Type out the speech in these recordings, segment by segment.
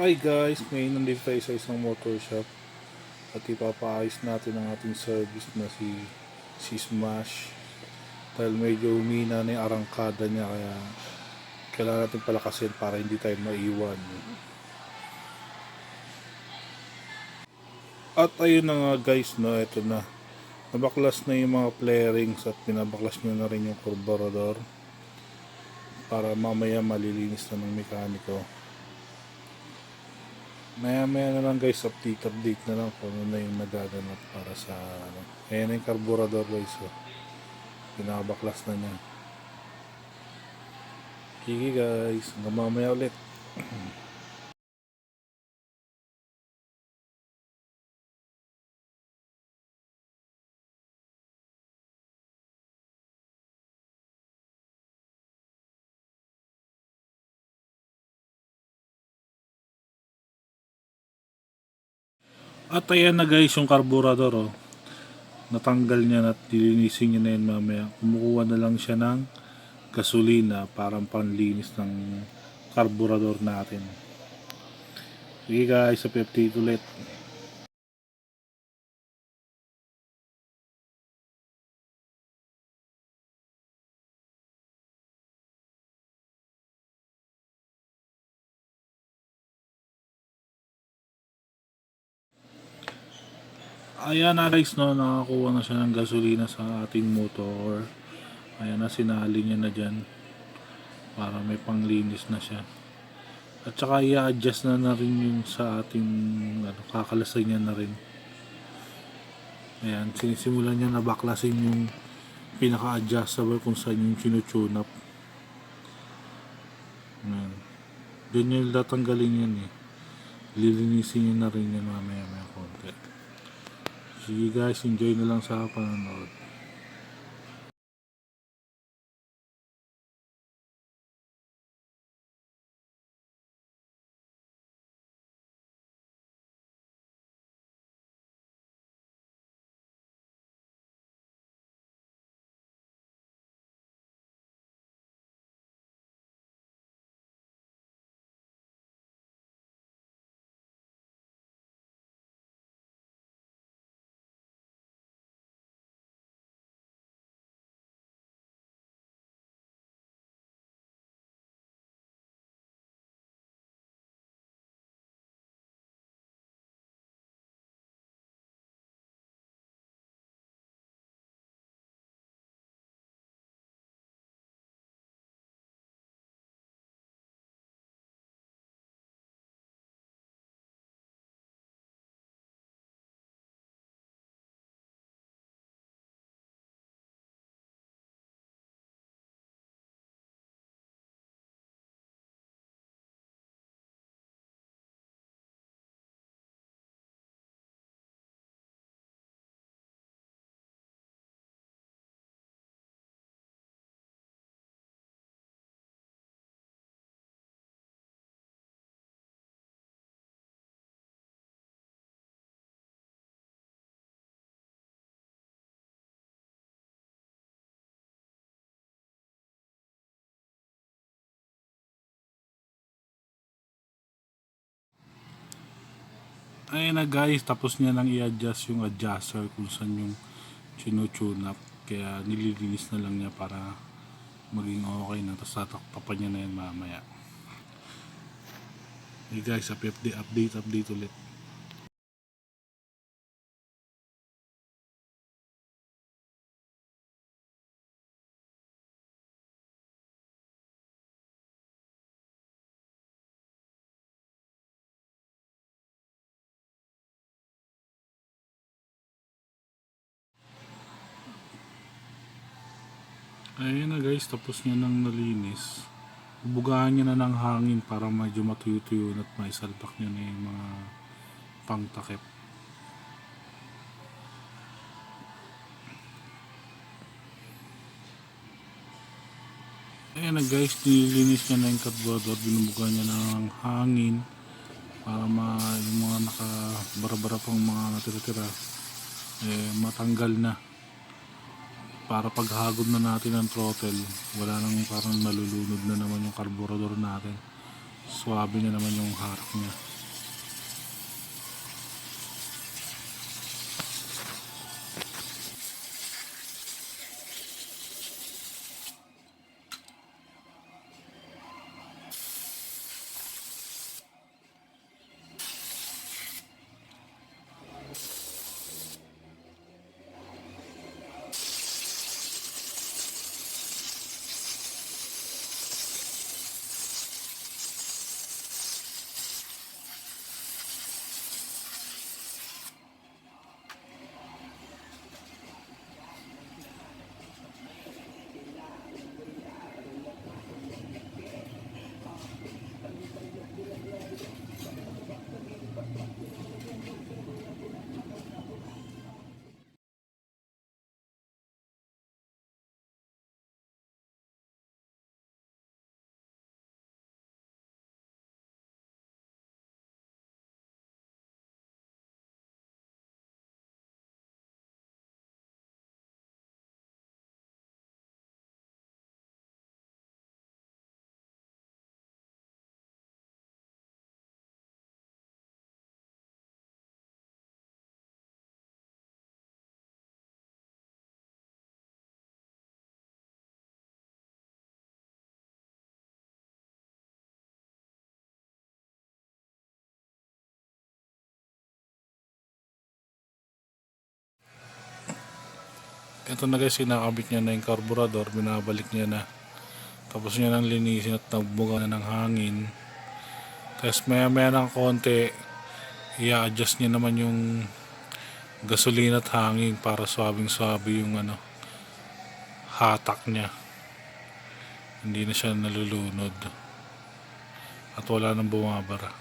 Hi guys, ngayon nandito tayo sa isang motor shop at ipapaayos natin ang ating service na si Smash dahil medyo humina na yung arangkada niya, kaya kailangan natin palakasin para hindi tayo maiwan. At ayun na nga guys, no, eto na, nabaklas na yung mga flarings at pinabaklas nyo na rin yung carburetor para mamaya malilinis na ng mekaniko. Maya na lang guys, update na lang kung ano na yung nagaganap para sa ano. Ayan na yung carburetor guys, oh. Pinabaklas na niya. Kiki guys, hanggang mamaya ulit. At ayan na guys yung carburetor, oh. Natanggal niya at dilinisin niya na yun mamaya. Kumukuha na lang siya ng gasolina parang panlinis ng carburetor natin. Sige guys, sa 50 ulit. Ayan na guys, no, nakakuha na siya ng gasolina sa ating motor. Ayan na, sinali niya na dyan para may panglinis na siya. At saka i-adjust na rin yung sa ating kakalasan niya na rin. Ayan, sinisimulan niya na baklasin yung pinaka-adjustable kung saan yung sinutune up. Ayan. Doon yung tatanggalin yan eh. Lilinisin niya na rin yan mamaya konti. Sige guys, enjoy na lang sa panonood. Ayun na guys, tapos niya nang i-adjust yung adjuster kung saan yung sinutune up. Kaya nililinis na lang niya para maging okay na. Tapos tatakpapan niya na yan mamaya. Hey guys, update ulit. Ayun na guys, tapos niya nang nalinis. Bugahan niya na ng hangin para medyo matuyo-tuyo at maisalpak niya na yung mga pangtakip. Ayan na guys, nilinis niya na yung carburetor, binubuga niya ng hangin para yung mga nakabara-bara pang mga natira-tira matanggal na, para paghagod na natin ng throttle wala nang parang nalulunod na naman yung carburetor natin, swabe na naman yung harap niya. Ito na guys, kinakabit niya na yung carburetor, binabalik niya na. Tapos niya nang linisin at nagbuga na ng hangin. Tapos maya maya ng konti, i-adjust niya naman yung gasolina at hangin para swabing-swabe yung hatak niya. Hindi na siya nalulunod at wala nang bumabara.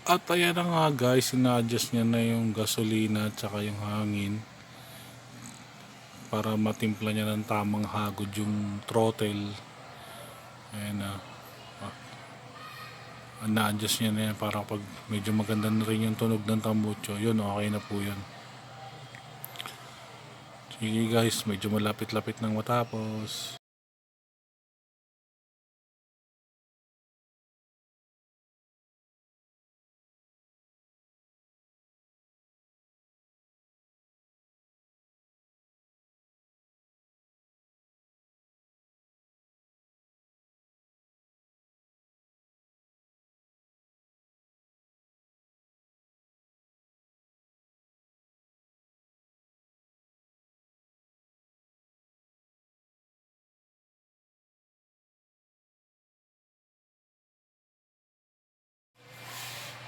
At ayan na nga guys, ina-adjust niya na yung gasolina at saka yung hangin para matimpla niya ng tamang hagod yung throttle. Ayan na. Na-adjust niya na yan para pag medyo maganda na rin yung tunog ng tambucho, yun okay na po yun. Sige guys, medyo malapit-lapit nang matapos.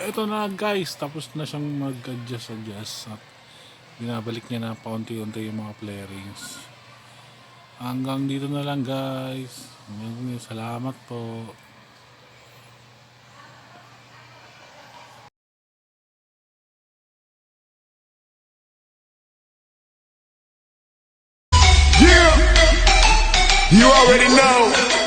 Eto na guys, tapos na siyang mag-adjust at binabalik niya na paunti-unti yung mga flarings. Hanggang dito na lang guys. Salamat po. You already know.